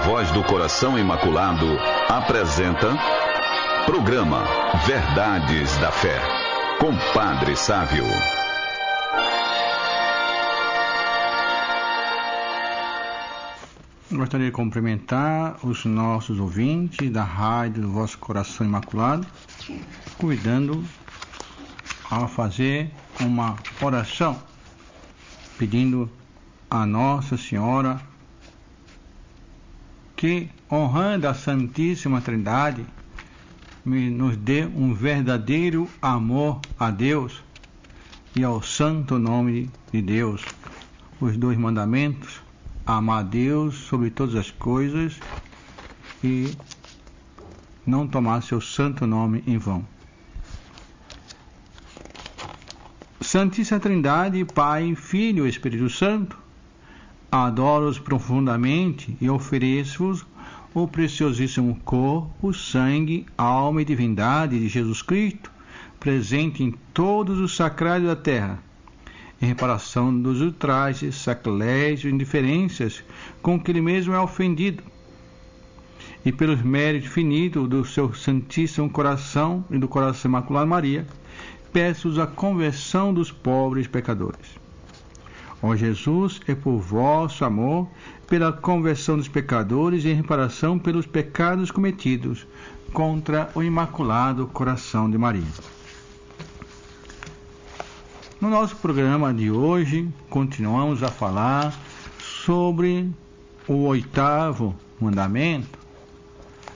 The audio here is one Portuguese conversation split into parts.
Voz do Coração Imaculado apresenta Programa Verdades da Fé, com Padre Sávio. Gostaria de cumprimentar os nossos ouvintes da Rádio do Vosso Coração Imaculado, convidando a fazer uma oração, pedindo a Nossa Senhora que, honrando a Santíssima Trindade, nos dê um verdadeiro amor a Deus e ao santo nome de Deus. Os 2 mandamentos: amar a Deus sobre todas as coisas e não tomar seu santo nome em vão. Santíssima Trindade, Pai, Filho e Espírito Santo, adoro-os profundamente e ofereço-vos o preciosíssimo corpo, sangue, alma e divindade de Jesus Cristo, presente em todos os sacrários da terra, em reparação dos ultrajes, sacrilégios e indiferenças com que ele mesmo é ofendido, e pelos méritos infinitos do seu Santíssimo Coração e do Coração Imaculado Maria, peço-vos a conversão dos pobres pecadores. Ó Jesus, é por vosso amor, pela conversão dos pecadores e em reparação pelos pecados cometidos contra o Imaculado Coração de Maria. No nosso programa de hoje, continuamos a falar sobre o 8º mandamento,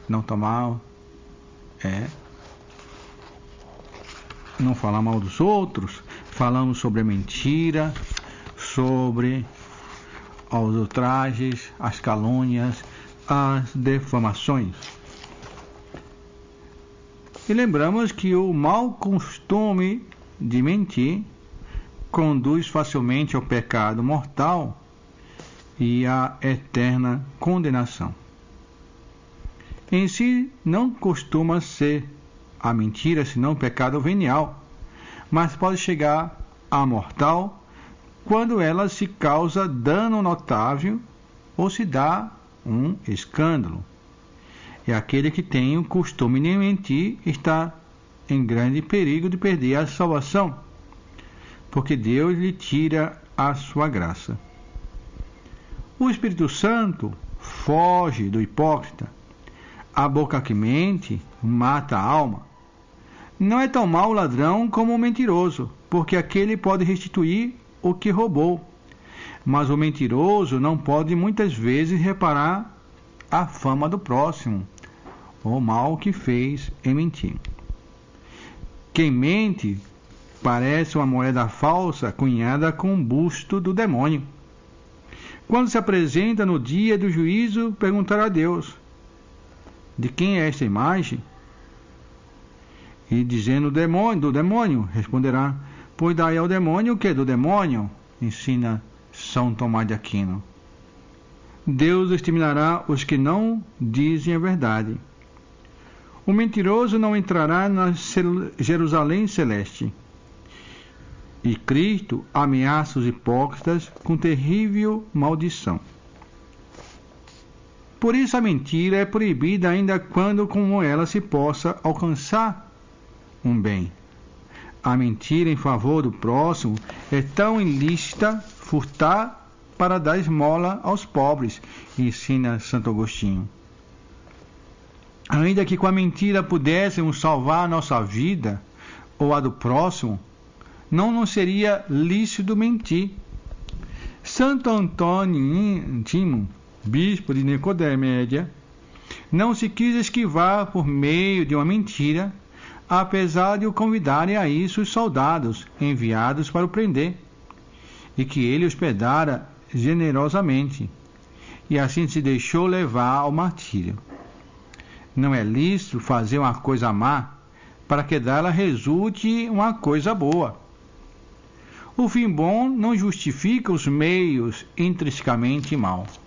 não tomar, não falar mal dos outros. Falamos sobre a mentira, sobre os ultrajes, as calúnias, as difamações. E lembramos que o mau costume de mentir conduz facilmente ao pecado mortal e à eterna condenação. Em si, não costuma ser a mentira senão pecado venial, mas pode chegar a mortal quando ela se causa dano notável ou se dá um escândalo. E aquele que tem o costume de mentir está em grande perigo de perder a salvação, porque Deus lhe tira a sua graça. O Espírito Santo foge do hipócrita. A boca que mente mata a alma. Não é tão mau o ladrão como o mentiroso, porque aquele pode restituir o que roubou. Mas o mentiroso não pode muitas vezes reparar a fama do próximo, o mal que fez em mentir. Quem mente parece uma moeda falsa cunhada com um busto do demônio. Quando se apresenta no dia do juízo, perguntará a Deus: de quem é esta imagem? E dizendo do demônio, responderá: pois daí ao demônio o que é do demônio, ensina São Tomás de Aquino. Deus exterminará os que não dizem a verdade. O mentiroso não entrará na Jerusalém celeste. E Cristo ameaça os hipócritas com terrível maldição. Por isso a mentira é proibida ainda quando com ela se possa alcançar um bem. A mentira em favor do próximo é tão ilícita furtar para dar esmola aos pobres, ensina Santo Agostinho. Ainda que com a mentira pudéssemos salvar a nossa vida ou a do próximo, não nos seria lícito mentir. Santo Antônio Timo, bispo de Nicomédia, não se quis esquivar por meio de uma mentira, apesar de o convidarem a isso os soldados enviados para o prender, e que ele hospedara generosamente, e assim se deixou levar ao martírio. Não é lícito fazer uma coisa má para que dela resulte uma coisa boa. O fim bom não justifica os meios intrinsecamente maus.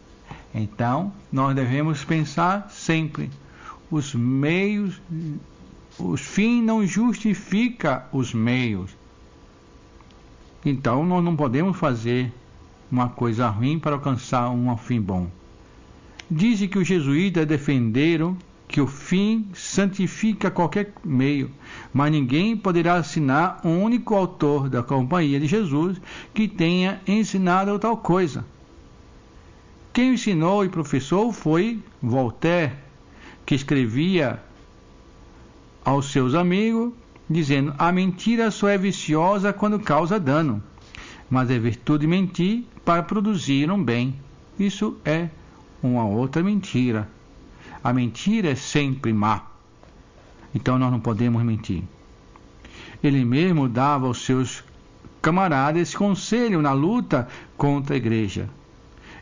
Então, nós devemos pensar sempre: os meios, os fins não justificam os meios. Então, nós não podemos fazer uma coisa ruim para alcançar um fim bom. Diz que os jesuítas defenderam que o fim santifica qualquer meio, mas ninguém poderá assinar um único autor da Companhia de Jesus que tenha ensinado tal coisa. Quem ensinou e professou foi Voltaire, que escrevia aos seus amigos, dizendo: a mentira só é viciosa quando causa dano, mas é virtude mentir para produzir um bem. Isso é uma outra mentira. A mentira é sempre má. Então nós não podemos mentir. Ele mesmo dava aos seus camaradas esse conselho na luta contra a igreja: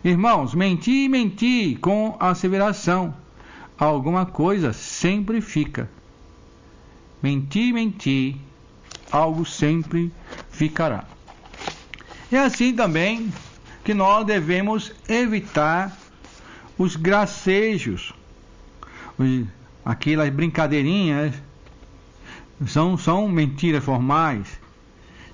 irmãos, mentir com asseveração, alguma coisa sempre fica. Mentir, algo sempre ficará. É assim também que nós devemos evitar os gracejos, aquelas brincadeirinhas, são mentiras formais,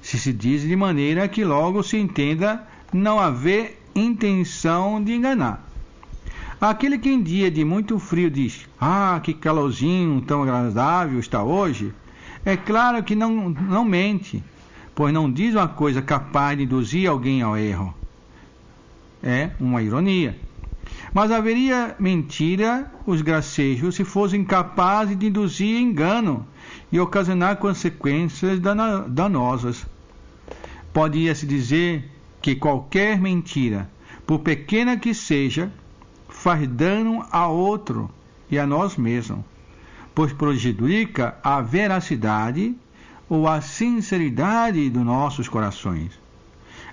se diz de maneira que logo se entenda não haver intenção de enganar. Aquele que em dia de muito frio diz: que calorzinho tão agradável está hoje, é claro que não mente, pois não diz uma coisa capaz de induzir alguém ao erro. É uma ironia. Mas haveria mentira os gracejos se fossem capazes de induzir engano e ocasionar consequências danosas. Podia-se dizer que qualquer mentira, por pequena que seja, faz dano a outro e a nós mesmos, pois prejudica a veracidade ou a sinceridade dos nossos corações.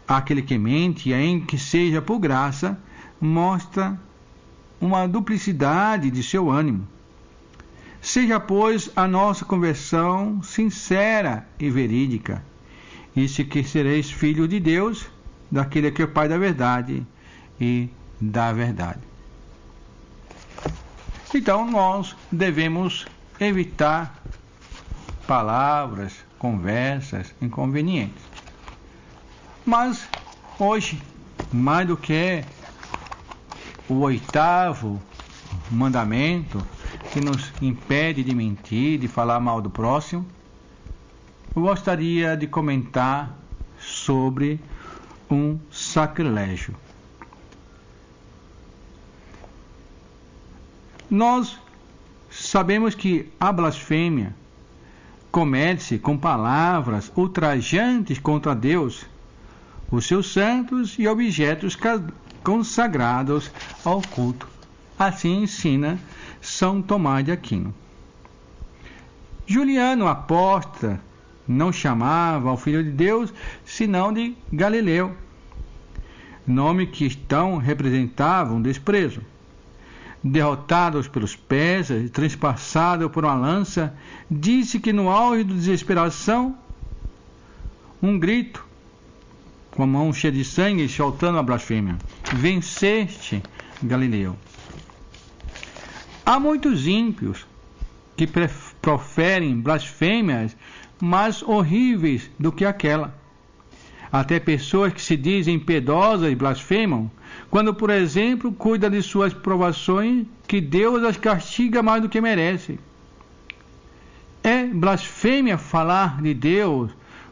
Aquele que mente, ainda que seja por graça, mostra uma duplicidade de seu ânimo. Seja, pois, a nossa conversão sincera e verídica, isso que sereis filhos de Deus, daquele que é o Pai da verdade e da verdade. Então nós devemos evitar palavras, conversas inconvenientes. Mas hoje, mais do que o 8º mandamento, que nos impede de mentir, de falar mal do próximo, eu gostaria de comentar sobre um sacrilégio. Nós sabemos que a blasfêmia comete-se com palavras ultrajantes contra Deus, os seus santos e objetos consagrados ao culto. Assim ensina São Tomás de Aquino. Juliano apóstata não chamava ao Filho de Deus senão de Galileu, nome que então representava um desprezo. Derrotados pelos persas e transpassado por uma lança, disse que no auge da desesperação, um grito, com a mão cheia de sangue, soltando a blasfêmia: venceste, Galileu. Há muitos ímpios que proferem blasfêmias mais horríveis do que aquela. Até pessoas que se dizem piedosas blasfemam, quando, por exemplo, cuida de suas provações, que Deus as castiga mais do que merece. É blasfêmia falar de Deus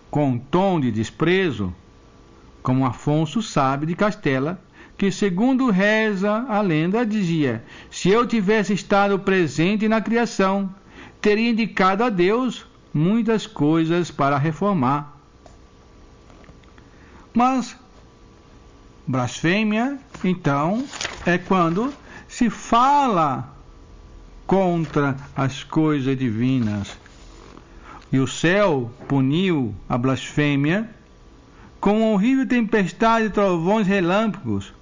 com um tom de desprezo, como Afonso Sábio de Castela, que, segundo reza a lenda, dizia: se eu tivesse estado presente na criação, teria indicado a Deus muitas coisas para reformar. Mas blasfêmia, então, é quando se fala contra as coisas divinas. E o céu puniu a blasfêmia com uma horrível tempestade de trovões e relâmpagos.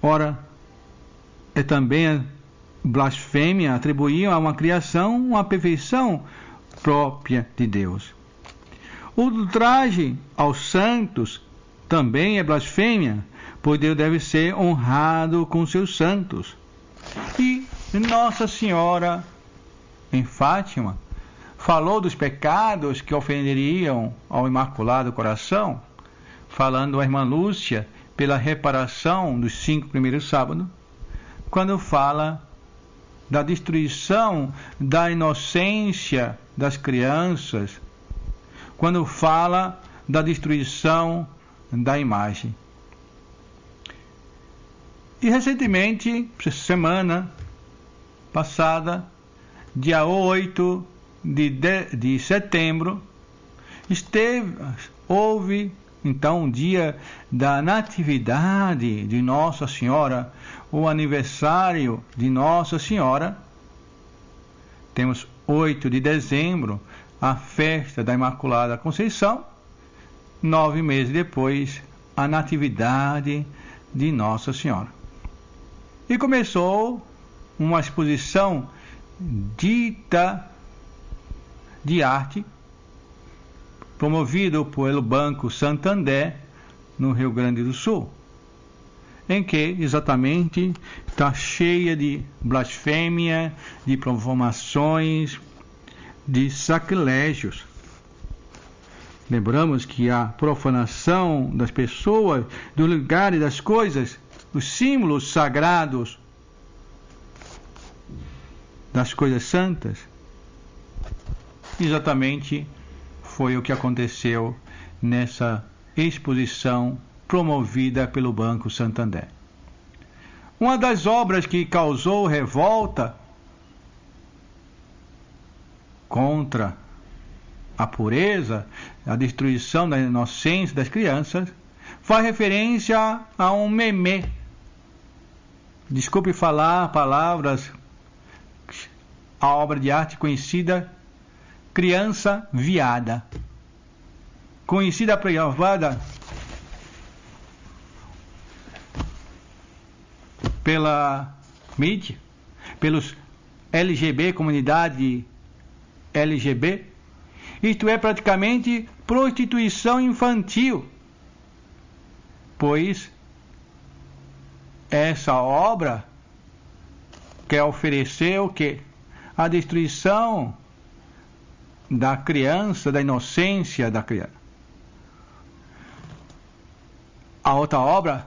Ora, é também a blasfêmia atribuíam a uma criação uma perfeição própria de Deus. O ultraje aos santos também é blasfêmia, pois Deus deve ser honrado com seus santos. E Nossa Senhora, em Fátima, falou dos pecados que ofenderiam ao Imaculado Coração, falando à irmã Lúcia: pela reparação dos 5 primeiros sábados, quando fala da destruição da inocência das crianças, quando fala da destruição da imagem. E recentemente, semana passada, dia 8 de setembro, houve então o dia da Natividade de Nossa Senhora, o aniversário de Nossa Senhora. Temos 8 de dezembro, a festa da Imaculada Conceição. 9 meses depois, a Natividade de Nossa Senhora. E começou uma exposição dita de arte, promovido pelo Banco Santander, no Rio Grande do Sul, em que exatamente está cheia de blasfêmia, de profanações, de sacrilégios. Lembramos que a profanação das pessoas, do lugar e das coisas, os símbolos sagrados das coisas santas, exatamente foi o que aconteceu nessa exposição promovida pelo Banco Santander. Uma das obras que causou revolta contra a pureza, a destruição da inocência das crianças, faz referência a um meme. Desculpe falar palavras, a obra de arte conhecida, Criança Viada, conhecida aprovada pela mídia, pelos LGB, comunidade LGB, isto é praticamente prostituição infantil, pois essa obra quer oferecer o quê? A destruição da criança, da inocência da criança. A outra obra,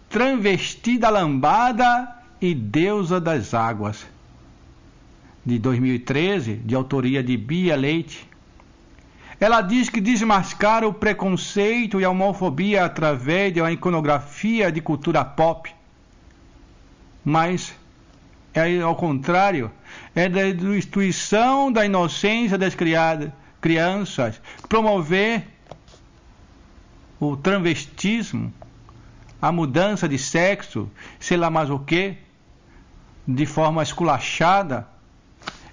Travesti da Lambada e Deusa das Águas, de 2013, de autoria de Bia Leite. Ela diz que desmascara o preconceito e a homofobia através de uma iconografia de cultura pop. Mas ao contrário, é da destruição da inocência das crianças, promover o travestismo, a mudança de sexo, sei lá mais o que, de forma esculachada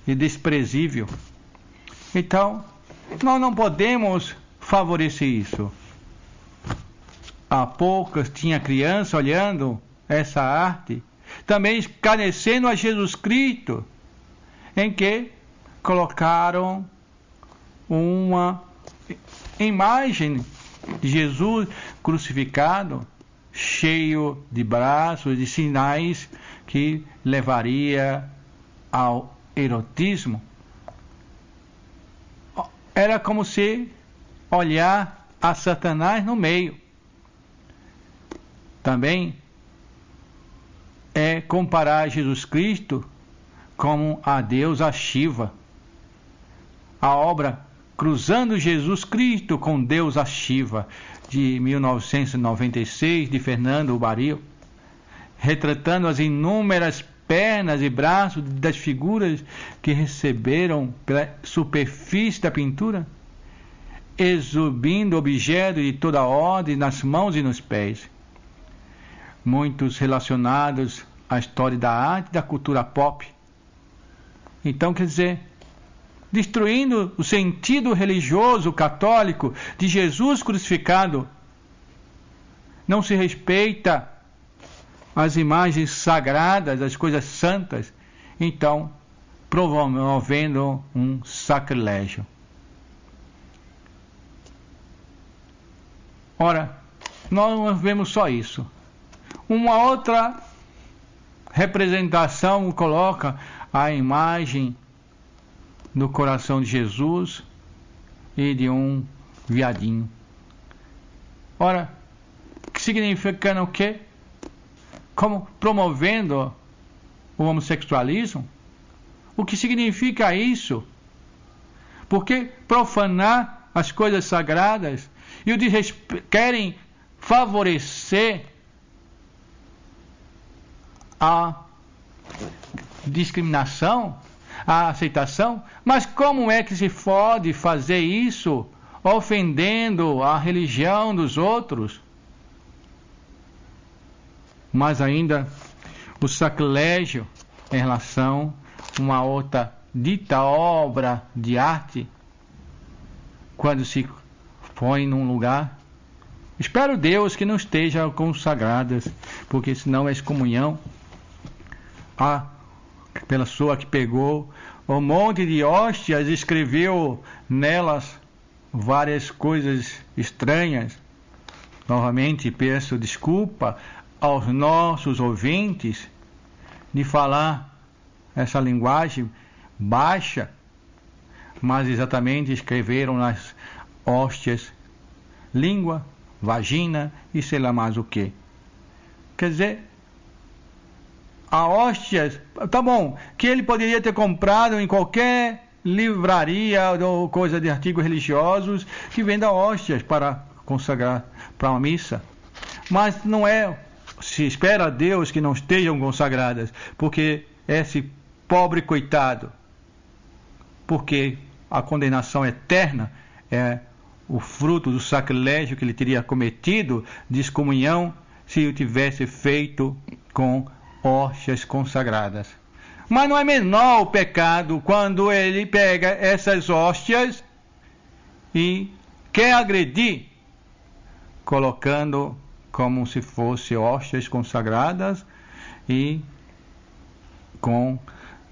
e desprezível. Então, nós não podemos favorecer isso. Há poucas tinha criança olhando essa arte, também escarnecendo a Jesus Cristo, em que colocaram uma imagem de Jesus crucificado, cheio de braços, de sinais que levaria ao erotismo. Era como se olhar a Satanás no meio. Também é comparar Jesus Cristo como a deusa Shiva. A obra Cruzando Jesus Cristo com Deusa Shiva, de 1996, de Fernando Baril, retratando as inúmeras pernas e braços das figuras que receberam pela superfície da pintura, exibindo objetos de toda ordem nas mãos e nos pés, muitos relacionados à história da arte e da cultura pop. Então, quer dizer, destruindo o sentido religioso católico de Jesus crucificado, não se respeita as imagens sagradas, as coisas santas, então promovendo um sacrilégio. Ora, nós não vemos só isso. Uma outra representação coloca a imagem do coração de Jesus e de um viadinho. Ora, significando o quê? Como promovendo o homossexualismo? O que significa isso? Porque profanar as coisas sagradas e querem favorecer a discriminação, a aceitação. Mas como é que se pode fazer isso ofendendo a religião dos outros? Mas ainda o sacrilégio em relação a uma outra dita obra de arte, quando se põe num lugar, espero Deus que não esteja consagradas, porque senão é excomunhão. Pela pessoa que pegou um monte de hóstias e escreveu nelas várias coisas estranhas. Novamente peço desculpa aos nossos ouvintes de falar essa linguagem baixa, mas exatamente escreveram nas hóstias língua, vagina e sei lá mais o que. Quer dizer, a hóstias, tá bom, que ele poderia ter comprado em qualquer livraria ou coisa de artigos religiosos que venda hóstias para consagrar para uma missa. Mas não é, se espera a Deus que não estejam consagradas, porque esse pobre coitado, porque a condenação eterna é o fruto do sacrilégio que ele teria cometido de excomunhão se o tivesse feito com hóstias consagradas. Mas não é menor o pecado quando ele pega essas hóstias e quer agredir, colocando como se fossem hóstias consagradas e com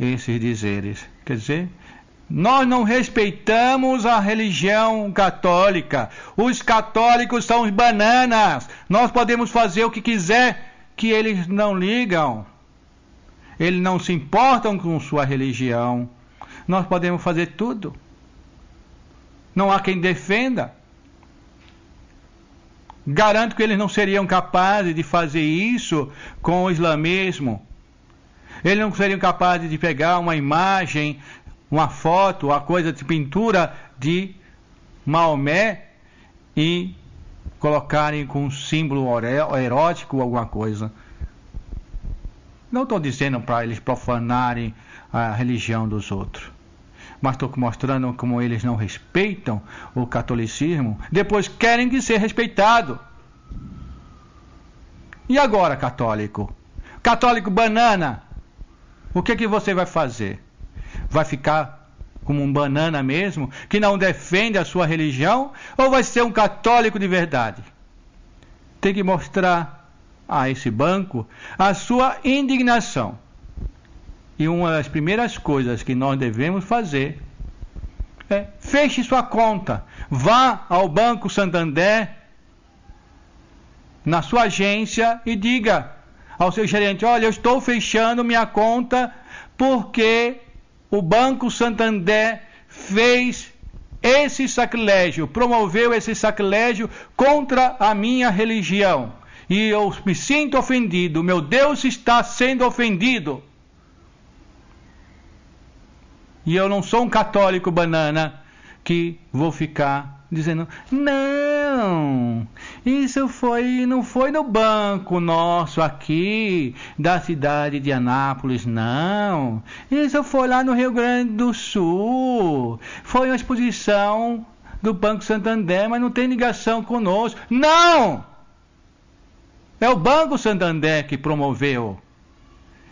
esses dizeres. Quer dizer, nós não respeitamos a religião católica. Os católicos são os bananas. Nós podemos fazer o que quiser, que eles não ligam. Eles não se importam com sua religião. Nós podemos fazer tudo. Não há quem defenda. Garanto que eles não seriam capazes de fazer isso com o islamismo. Eles não seriam capazes de pegar uma imagem, uma foto, uma coisa de pintura de Maomé e colocarem com um símbolo erótico ou alguma coisa. Não estou dizendo para eles profanarem a religião dos outros, mas estou mostrando como eles não respeitam o catolicismo, depois querem que seja respeitado. E agora, católico? Católico banana, o que você vai fazer? Vai ficar como um banana mesmo, que não defende a sua religião, ou vai ser um católico de verdade? Tem que mostrar a esse banco a sua indignação. E uma das primeiras coisas que nós devemos fazer é: feche sua conta, vá ao Banco Santander, na sua agência, e diga ao seu gerente: olha, eu estou fechando minha conta porque o Banco Santander fez esse sacrilégio, promoveu esse sacrilégio contra a minha religião. E eu me sinto ofendido, meu Deus está sendo ofendido. E eu não sou um católico banana que vou ficar dizendo: não, isso não foi no banco nosso aqui da cidade de Anápolis, não. Isso foi lá no Rio Grande do Sul. Foi uma exposição do Banco Santander, mas não tem ligação conosco. Não! É o Banco Santander que promoveu.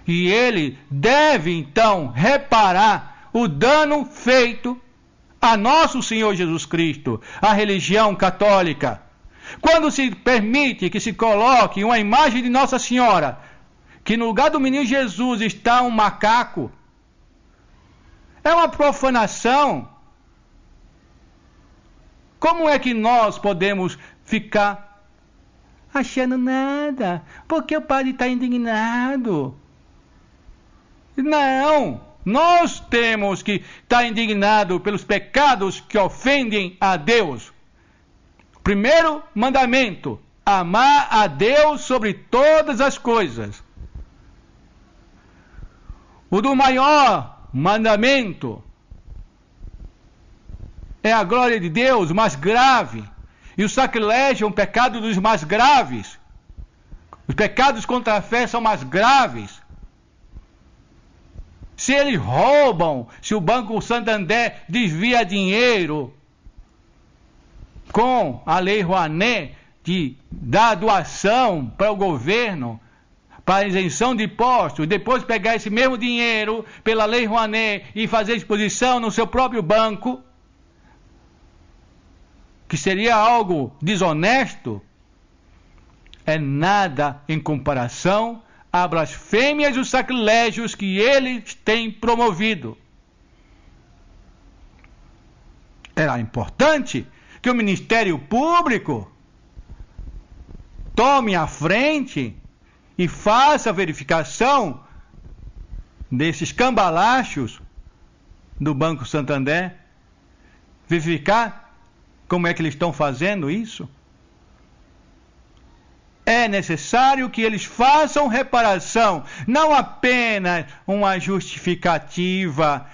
E ele deve, então, reparar o dano feito a nosso Senhor Jesus Cristo, a religião católica. Quando se permite que se coloque uma imagem de Nossa Senhora, que no lugar do menino Jesus está um macaco, é uma profanação. Como é que nós podemos ficar achando nada? Porque o padre está indignado. Não! Nós temos que estar indignados pelos pecados que ofendem a Deus. Primeiro mandamento: amar a Deus sobre todas as coisas. O do maior mandamento é a glória de Deus, o mais grave. E o sacrilégio é um pecado dos mais graves. Os pecados contra a fé são mais graves. Se eles roubam, se o Banco Santander desvia dinheiro com a Lei Rouanet de dar doação para o governo, para isenção de impostos, depois pegar esse mesmo dinheiro pela Lei Rouanet e fazer exposição no seu próprio banco, que seria algo desonesto, é nada em comparação a blasfêmias e os sacrilégios que eles têm promovido. Era importante que o Ministério Público tome a frente e faça a verificação desses cambalachos do Banco Santander, verificar como é que eles estão fazendo isso. É necessário que eles façam reparação, não apenas uma justificativa.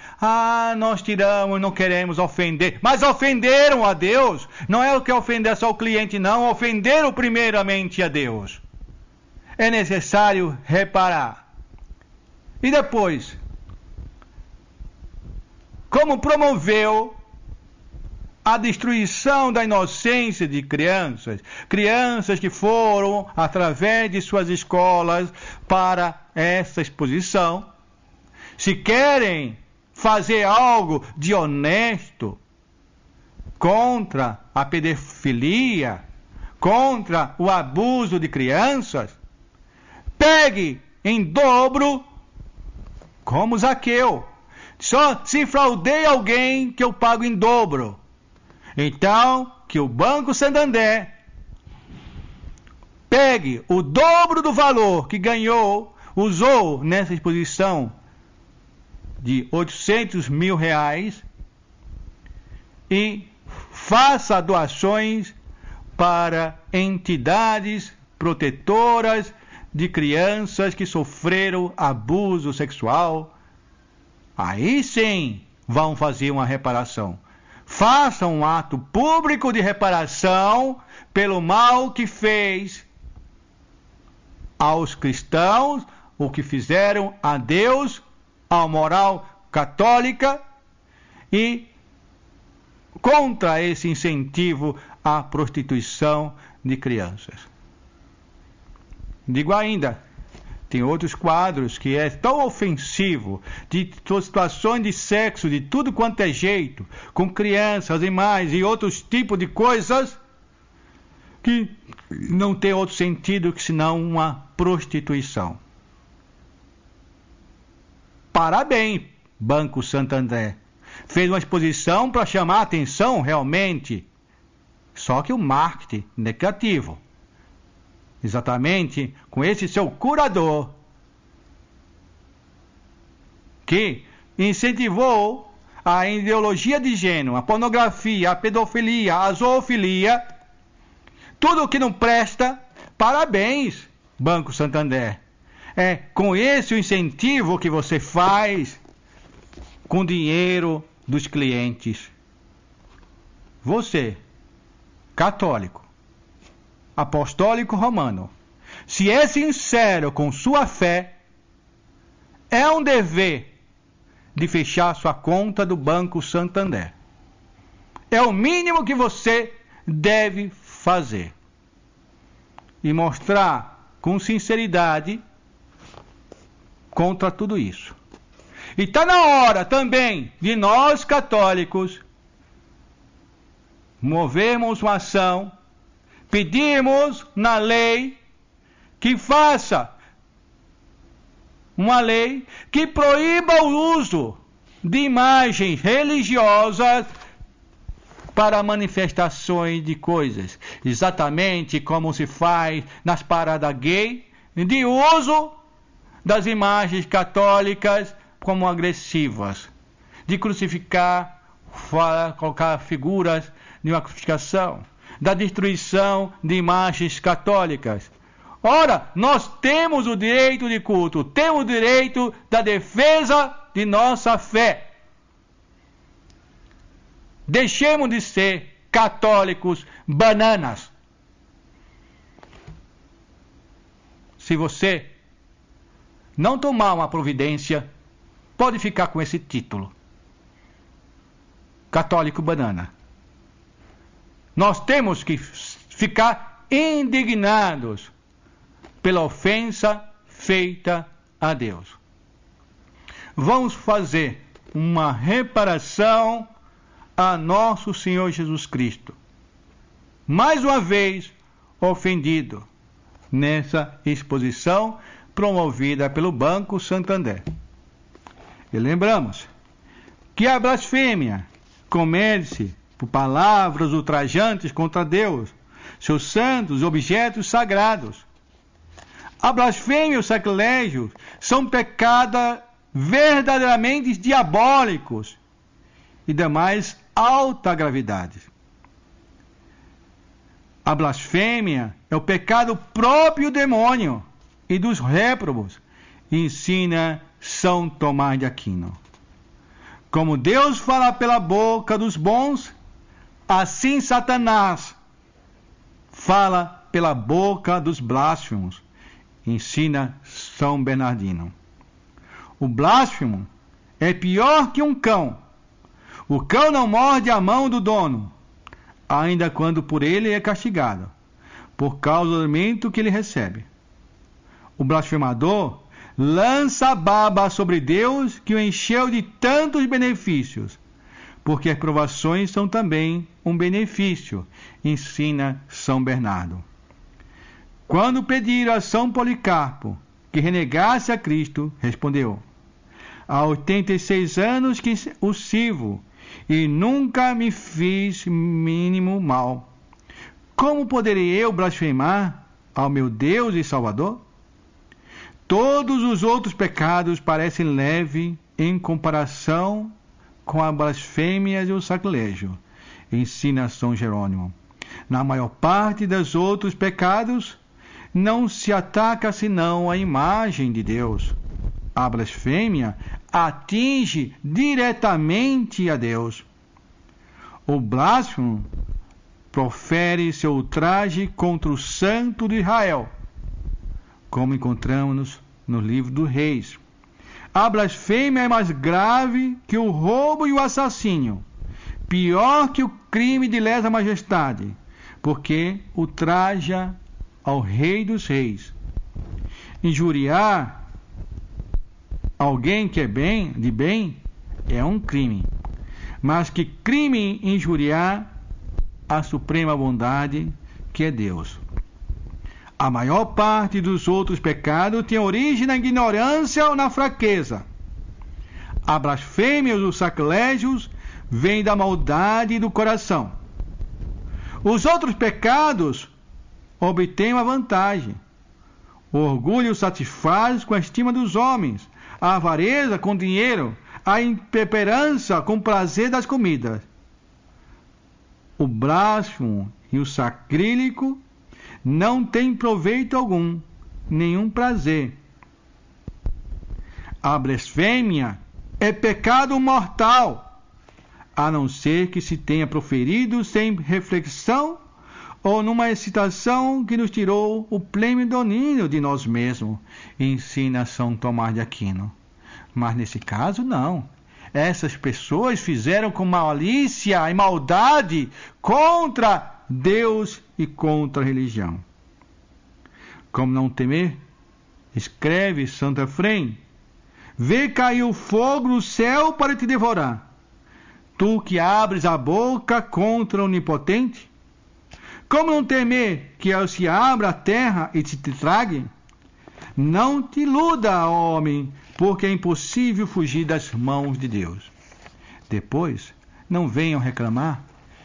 Nós tiramos, não queremos ofender. Mas ofenderam a Deus. Não é o que ofender só o cliente, não. Ofenderam primeiramente a Deus. É necessário reparar. E depois, como promoveu a destruição da inocência de crianças que foram, através de suas escolas, para essa exposição. Se querem fazer algo de honesto contra a pedofilia, contra o abuso de crianças, pegue em dobro como Zaqueu. Só se fraudei alguém que eu pago em dobro. Então, que o Banco Santander pegue o dobro do valor que usou nessa exposição de 800 mil reais e faça doações para entidades protetoras de crianças que sofreram abuso sexual. Aí sim vão fazer uma reparação. Faça um ato público de reparação pelo mal que fez aos cristãos, o que fizeram a Deus, à moral católica e contra esse incentivo à prostituição de crianças. Digo ainda, tem outros quadros que é tão ofensivo, de situações de sexo, de tudo quanto é jeito, com crianças, animais e outros tipos de coisas, que não tem outro sentido que senão uma prostituição. Parabéns, Banco Santander. Fez uma exposição para chamar a atenção realmente. Só que o marketing negativo. Exatamente com esse seu curador, que incentivou a ideologia de gênero, a pornografia, a pedofilia, a zoofilia, tudo o que não presta. Parabéns, Banco Santander. É com esse o incentivo que você faz com dinheiro dos clientes. Você, católico, apostólico romano, se é sincero com sua fé, é um dever de fechar sua conta do Banco Santander. É o mínimo que você deve fazer. E mostrar com sinceridade contra tudo isso. E está na hora também de nós católicos movermos uma ação, pedimos na lei que faça uma lei que proíba o uso de imagens religiosas para manifestações de coisas, exatamente como se faz nas paradas gay, de uso das imagens católicas como agressivas, de crucificar, colocar figuras de uma crucificação, da destruição de imagens católicas. Ora, nós temos o direito de culto, temos o direito da defesa de nossa fé. Deixemos de ser católicos bananas. Se você não tomar uma providência, pode ficar com esse título: católico banana. Nós temos que ficar indignados pela ofensa feita a Deus. Vamos fazer uma reparação a nosso Senhor Jesus Cristo, mais uma vez ofendido nessa exposição promovida pelo Banco Santander. E lembramos que a blasfêmia comete por palavras ultrajantes contra Deus, seus santos e objetos sagrados. A blasfêmia e o sacrilégio são pecados verdadeiramente diabólicos e da mais alta gravidade. A blasfêmia é o pecado próprio do demônio e dos réprobos, ensina São Tomás de Aquino. Como Deus fala pela boca dos bons, assim Satanás fala pela boca dos blasfemos, ensina São Bernardino. O blasfemo é pior que um cão. O cão não morde a mão do dono, ainda quando por ele é castigado, por causa do alimento que ele recebe. O blasfemador lança baba sobre Deus, que o encheu de tantos benefícios, porque as provações são também um benefício, ensina São Bernardo. Quando pediram a São Policarpo que renegasse a Cristo, respondeu: há 86 anos que o sirvo e nunca me fiz mínimo mal. Como poderei eu blasfemar ao meu Deus e Salvador? Todos os outros pecados parecem leves em comparação com a blasfêmia e o sacrilégio, ensina São Jerônimo. Na maior parte dos outros pecados, não se ataca senão a imagem de Deus. A blasfêmia atinge diretamente a Deus. O blasfemo profere seu ultraje contra o Santo de Israel, como encontramos no livro dos Reis. A blasfêmia é mais grave que o roubo e o assassínio, pior que o crime de lesa majestade, porque ultraja ao Rei dos Reis. Injuriar alguém que é de bem é um crime, mas que crime injuriar a suprema bondade que é Deus. A maior parte dos outros pecados tem origem na ignorância ou na fraqueza. A blasfêmia e os sacrilégios vêm da maldade do coração. Os outros pecados obtêm uma vantagem. O orgulho satisfaz com a estima dos homens, a avareza com dinheiro, a intemperança com prazer das comidas. O blasfemo e o sacrílego não têm proveito algum, nenhum prazer. A blasfêmia é pecado mortal, a não ser que se tenha proferido sem reflexão ou numa excitação que nos tirou o pleno domínio de nós mesmos, ensina São Tomás de Aquino. Mas nesse caso não. Essas pessoas fizeram com malícia e maldade contra Deus e contra a religião. Como não temer? Escreve Santo Efrem: vê cair o fogo do céu para te devorar. Tu que abres a boca contra o Onipotente? Como não temer que se abra a terra e te trague? Não te iluda, homem, porque é impossível fugir das mãos de Deus. Depois, não venham reclamar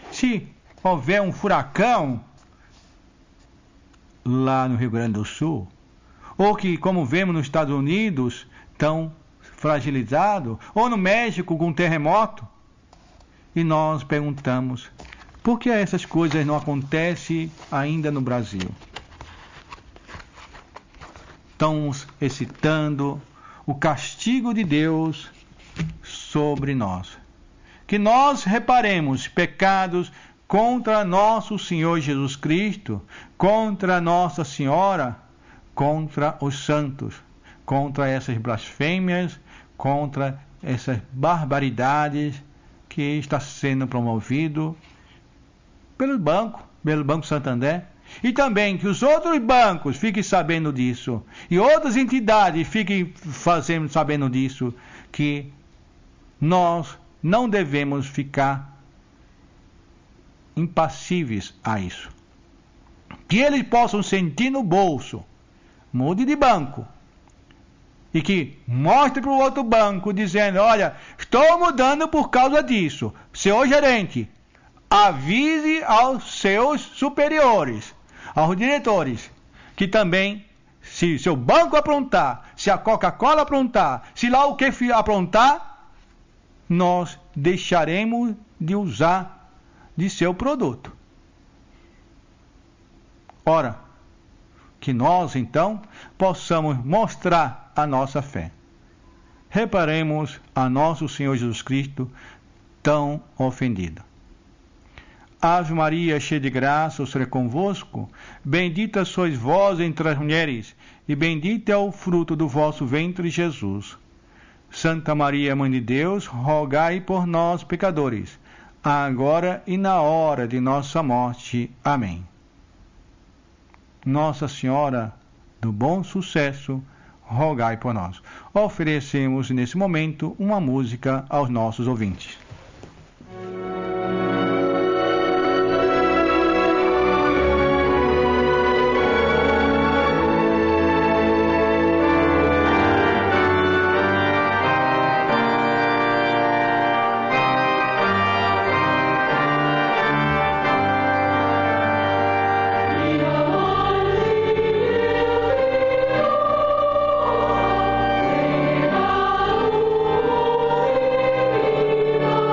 se houver um furacão lá no Rio Grande do Sul, ou que, como vemos nos Estados Unidos, tão fragilizado, ou no México com um terremoto. E nós perguntamos: Por que essas coisas não acontecem ainda no Brasil? Estamos excitando o castigo de Deus sobre nós. Que nós reparemos pecados contra nosso Senhor Jesus Cristo, contra Nossa Senhora, contra os santos, contra essas blasfêmias, contra essas barbaridades que está sendo promovido pelo Banco Santander, e também que os outros bancos fiquem sabendo disso, e outras entidades fiquem sabendo disso, que nós não devemos ficar impassíveis a isso. Que eles possam sentir no bolso, mude de banco, e que mostre para o outro banco dizendo: olha, estou mudando por causa disso. Senhor gerente, avise aos seus superiores, aos diretores, que também, se seu banco aprontar, se a Coca-Cola aprontar, se lá o que aprontar, nós deixaremos de usar de seu produto. Ora, que nós então possamos mostrar a nossa fé. Reparemos a nosso Senhor Jesus Cristo tão ofendido. Ave Maria, cheia de graça, o Senhor é convosco. Bendita sois vós entre as mulheres, e bendito é o fruto do vosso ventre, Jesus. Santa Maria, Mãe de Deus, rogai por nós, pecadores, agora e na hora de nossa morte. Amém. Nossa Senhora do Bom Sucesso, rogai por nós. Oferecemos nesse momento uma música aos nossos ouvintes. Oh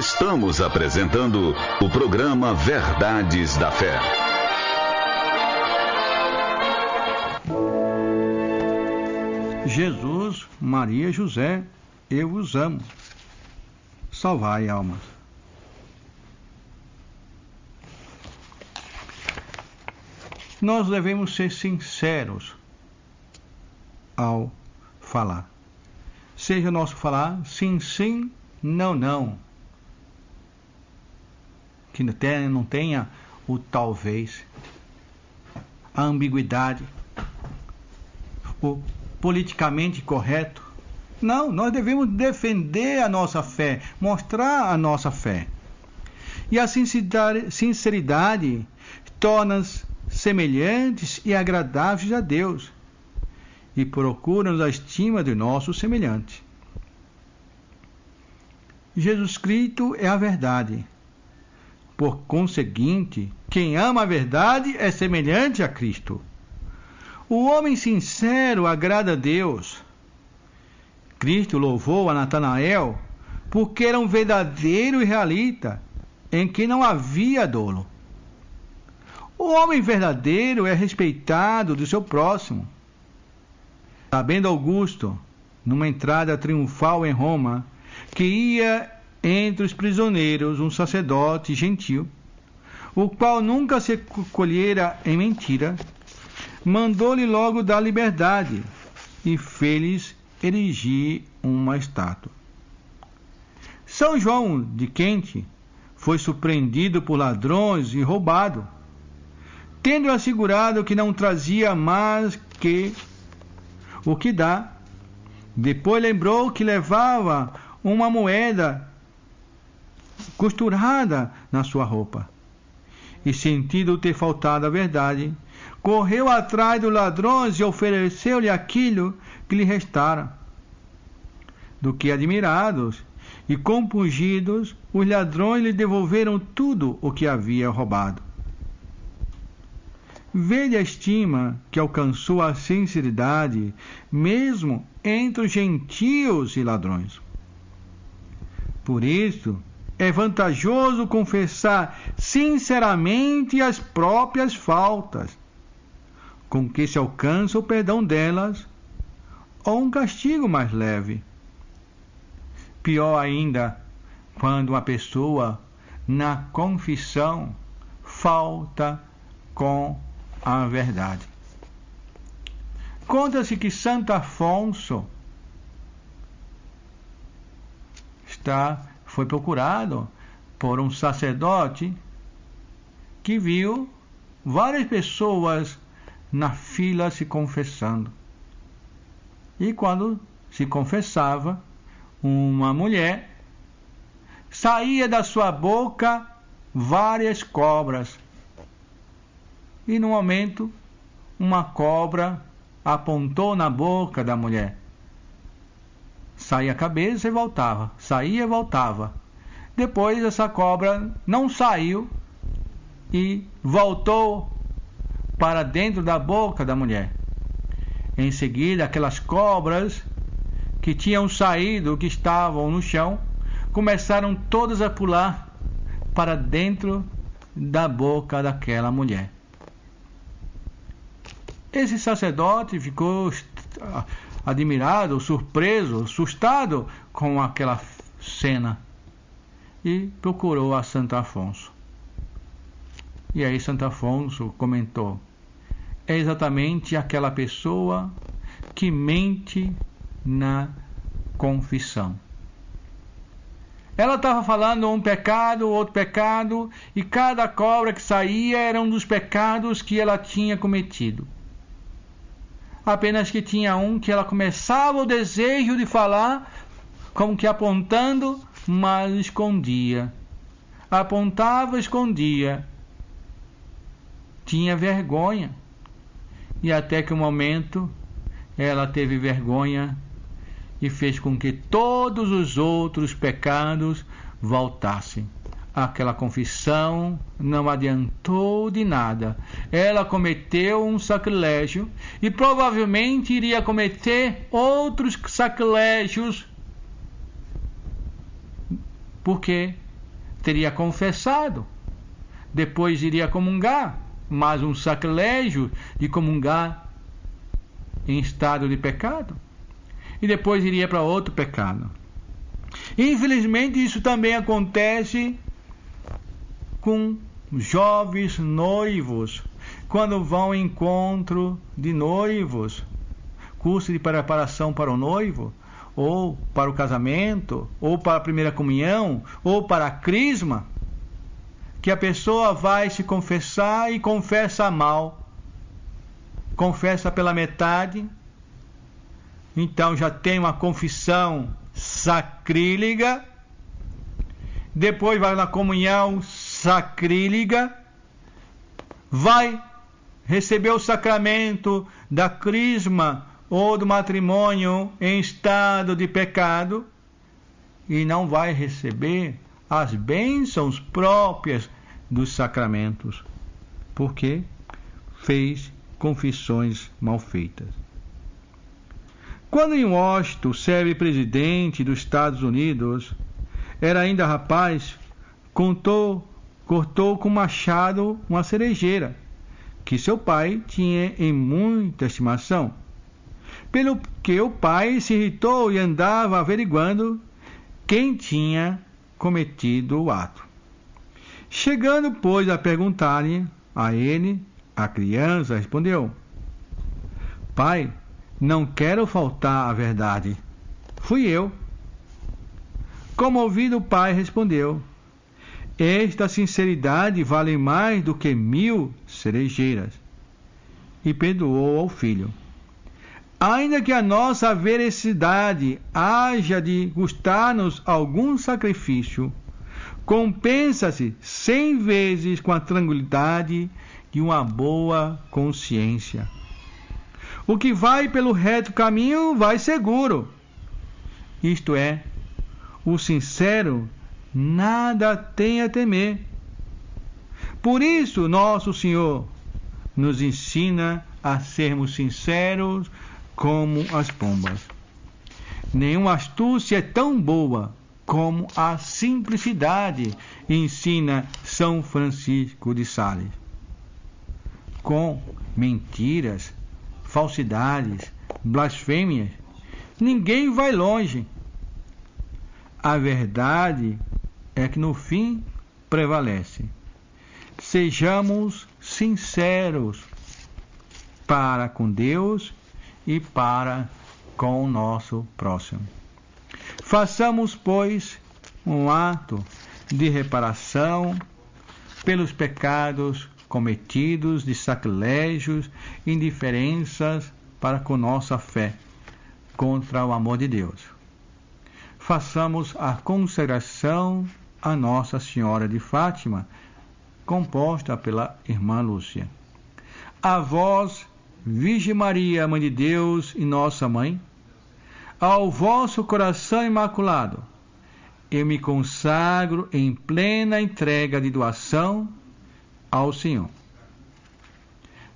Estamos apresentando o programa Verdades da Fé. Jesus, Maria e José, eu vos amo. Salvai almas. Nós devemos ser sinceros ao falar. Seja nosso falar sim, sim, não, não. Que não tenha o talvez, a ambiguidade, o politicamente correto. Não, nós devemos defender a nossa fé, mostrar a nossa fé. E a sinceridade torna-nos semelhantes e agradáveis a Deus e procuram a estima de nosso semelhante. Jesus Cristo é a verdade. Por conseguinte, quem ama a verdade é semelhante a Cristo. O homem sincero agrada a Deus. Cristo louvou a Natanael porque era um verdadeiro israelita em que não havia dolo. O homem verdadeiro é respeitado do seu próximo. Sabendo Augusto, numa entrada triunfal em Roma, que ia entre os prisioneiros um sacerdote gentil, o qual nunca se colhera em mentira, mandou-lhe logo dar liberdade e fez-lhes erigir uma estátua. São João de Quente foi surpreendido por ladrões e roubado, tendo assegurado que não trazia mais que o que dá. Depois lembrou que levava uma moeda costurada na sua roupa. E sentindo ter faltado a verdade, correu atrás dos ladrões e ofereceu-lhe aquilo que lhe restara. Do que admirados e compungidos, os ladrões lhe devolveram tudo o que havia roubado. Vede a estima que alcançou a sinceridade, mesmo entre os gentios e ladrões. Por isso, é vantajoso confessar sinceramente as próprias faltas, com que se alcança o perdão delas, ou um castigo mais leve. Pior ainda, quando uma pessoa, na confissão, falta com a verdade. Conta-se que Santo Afonso foi procurado por um sacerdote que viu várias pessoas na fila se confessando. E quando se confessava, uma mulher, saía da sua boca várias cobras. E no momento, uma cobra apontou na boca da mulher. Saía a cabeça e voltava, saía e voltava. Depois essa cobra não saiu e voltou para dentro da boca da mulher. Em seguida, aquelas cobras que tinham saído, que estavam no chão, começaram todas a pular para dentro da boca daquela mulher. Esse sacerdote ficou admirado, surpreso, assustado com aquela cena e procurou a Santo Afonso. E aí Santo Afonso comentou: é exatamente aquela pessoa que mente na confissão. Ela estava falando um pecado, outro pecado, e cada cobra que saía era um dos pecados que ela tinha cometido. Apenas que tinha um que ela começava o desejo de falar, como que apontando, mas escondia. Apontava, escondia. Tinha vergonha. E até que um momento ela teve vergonha e fez com que todos os outros pecados voltassem. Aquela confissão não adiantou de nada. Ela cometeu um sacrilégio e provavelmente iria cometer outros sacrilégios, porque teria confessado, depois iria comungar, mas um sacrilégio de comungar em estado de pecado, e depois iria para outro pecado. Infelizmente, isso também acontece com jovens noivos, quando vão ao encontro de noivos, curso de preparação para o noivo, ou para o casamento, ou para a primeira comunhão, ou para a crisma, que a pessoa vai se confessar e confessa mal, confessa pela metade, então já tem uma confissão sacrílega, depois vai na comunhão sacrílega, vai receber o sacramento da crisma ou do matrimônio em estado de pecado e não vai receber as bênçãos próprias dos sacramentos, porque fez confissões mal feitas. Quando em Washington, serve-presidente dos Estados Unidos, era ainda rapaz, cortou com machado uma cerejeira, que seu pai tinha em muita estimação. Pelo que o pai se irritou e andava averiguando quem tinha cometido o ato. Chegando, pois, a perguntar-lhe a ele, a criança respondeu: Pai, não quero faltar à verdade. Fui eu. Comovido, o pai respondeu: Esta sinceridade vale mais do que 1000 cerejeiras. E perdoou ao filho. Ainda que a nossa veracidade haja de custar-nos algum sacrifício, compensa-se 100 vezes com a tranquilidade de uma boa consciência. O que vai pelo reto caminho vai seguro. Isto é, o sincero nada tem a temer. Por isso, nosso Senhor nos ensina a sermos sinceros como as pombas. Nenhuma astúcia é tão boa como a simplicidade, ensina São Francisco de Sales. Com mentiras, falsidades, blasfêmias, ninguém vai longe. A verdade é que no fim prevalece. Sejamos sinceros para com Deus e para com o nosso próximo. Façamos, pois, um ato de reparação pelos pecados cometidos de sacrilégios e indiferenças para com nossa fé contra o amor de Deus. Façamos a consagração a Nossa Senhora de Fátima, composta pela irmã Lúcia. A vós, Virgem Maria, Mãe de Deus e Nossa Mãe, ao vosso coração imaculado, eu me consagro em plena entrega de doação ao Senhor.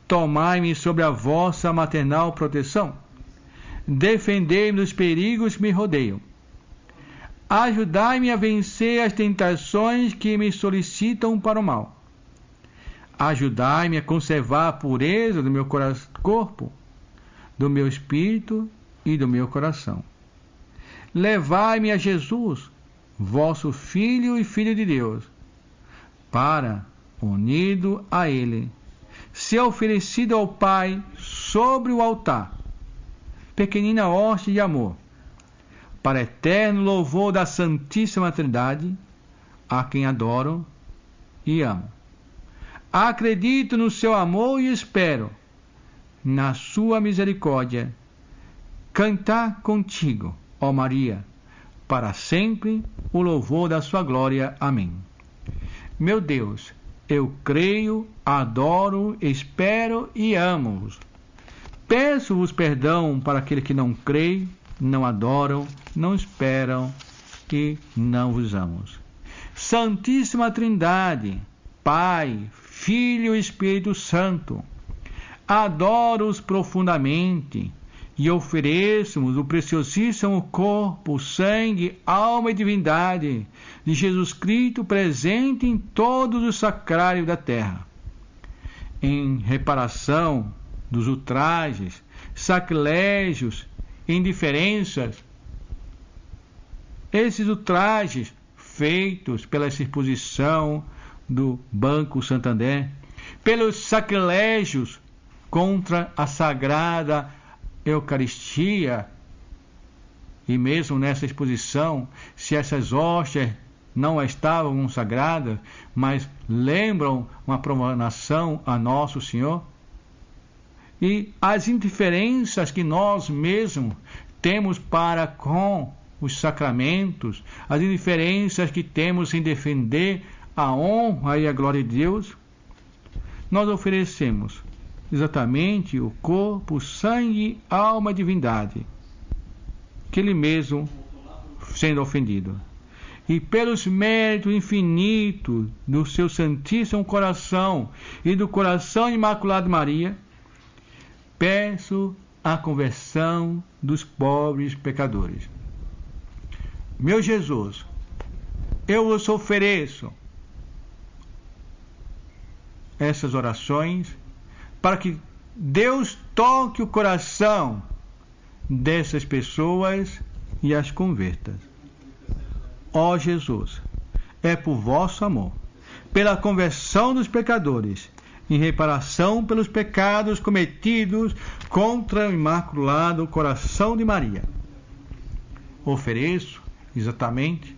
Tomai-me sob a vossa maternal proteção, defendei-me dos perigos que me rodeiam, ajudai-me a vencer as tentações que me solicitam para o mal, ajudai-me a conservar a pureza do meu corpo, do meu espírito e do meu coração. Levai-me a Jesus, vosso Filho e Filho de Deus, para, unido a Ele, ser oferecido ao Pai sobre o altar, pequenina hoste de amor, para eterno louvor da Santíssima Trindade, a quem adoro e amo. Acredito no seu amor e espero, na sua misericórdia, cantar contigo, ó Maria, para sempre o louvor da sua glória. Amém. Meu Deus, eu creio, adoro, espero e amo-vos. Peço-vos perdão para aqueles que não creem, não adoram, não esperam e não vos amam. Santíssima Trindade, Pai, Filho e Espírito Santo, adoro-os profundamente, e ofereçamos o preciosíssimo corpo, sangue, alma e divindade de Jesus Cristo presente em todos os sacrários da terra, em reparação dos ultrajes, sacrilégios, indiferenças. Esses ultrajes feitos pela exposição do Banco Santander, pelos sacrilégios contra a Sagrada Eucaristia, e mesmo nessa exposição, se essas hóstias não estavam consagradas, mas lembram uma profanação a Nosso Senhor, e as indiferenças que nós mesmos temos para com os sacramentos, as indiferenças que temos em defender a honra e a glória de Deus, nós oferecemos exatamente o corpo, sangue, alma e divindade, que Ele mesmo sendo ofendido. E pelos méritos infinitos do seu Santíssimo Coração e do Coração Imaculado de Maria, peço a conversão dos pobres pecadores. Meu Jesus, eu vos ofereço essas orações para que Deus toque o coração dessas pessoas e as converta. Ó Jesus, é por vosso amor, pela conversão dos pecadores, em reparação pelos pecados cometidos contra o Imaculado Coração de Maria, ofereço exatamente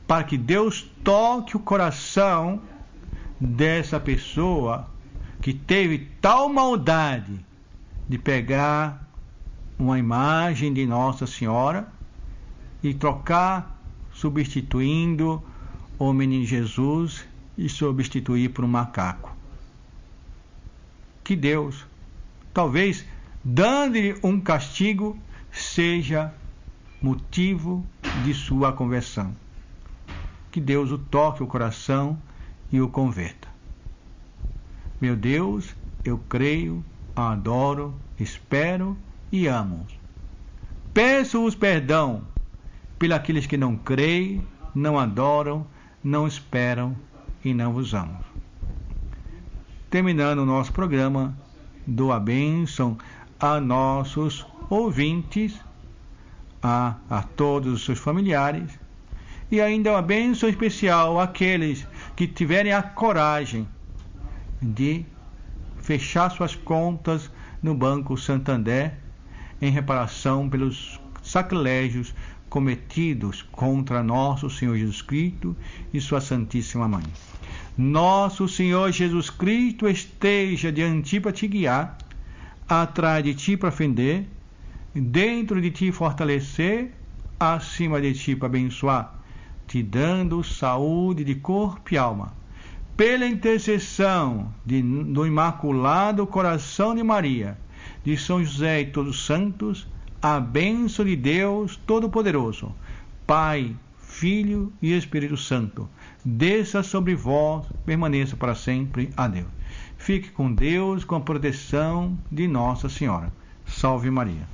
para que Deus toque o coração dessa pessoa que teve tal maldade de pegar uma imagem de Nossa Senhora e trocar, substituindo o menino Jesus e substituir por um macaco. Que Deus, talvez dando-lhe um castigo, seja motivo de sua conversão. Que Deus o toque o coração e o converta. Meu Deus, eu creio, adoro, espero e amo. Peço-vos perdão pelos que não creem, não adoram, não esperam e não vos amam. Terminando o nosso programa, dou a bênção a nossos ouvintes, a todos os seus familiares, e ainda uma bênção especial àqueles que tiverem a coragem de fechar suas contas no Banco Santander em reparação pelos sacrilégios cometidos contra nosso Senhor Jesus Cristo e sua Santíssima Mãe. Nosso Senhor Jesus Cristo esteja diante de ti para te guiar, atrás de ti para ofender, dentro de ti fortalecer, acima de ti para abençoar, te dando saúde de corpo e alma. Pela intercessão do Imaculado Coração de Maria, de São José e todos os santos, a bênção de Deus Todo-Poderoso, Pai, Filho e Espírito Santo, desça sobre vós, permaneça para sempre. Adeus. Fique com Deus, com a proteção de Nossa Senhora. Salve Maria.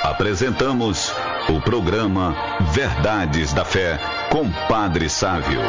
Apresentamos o programa Verdades da Fé com Padre Sávio.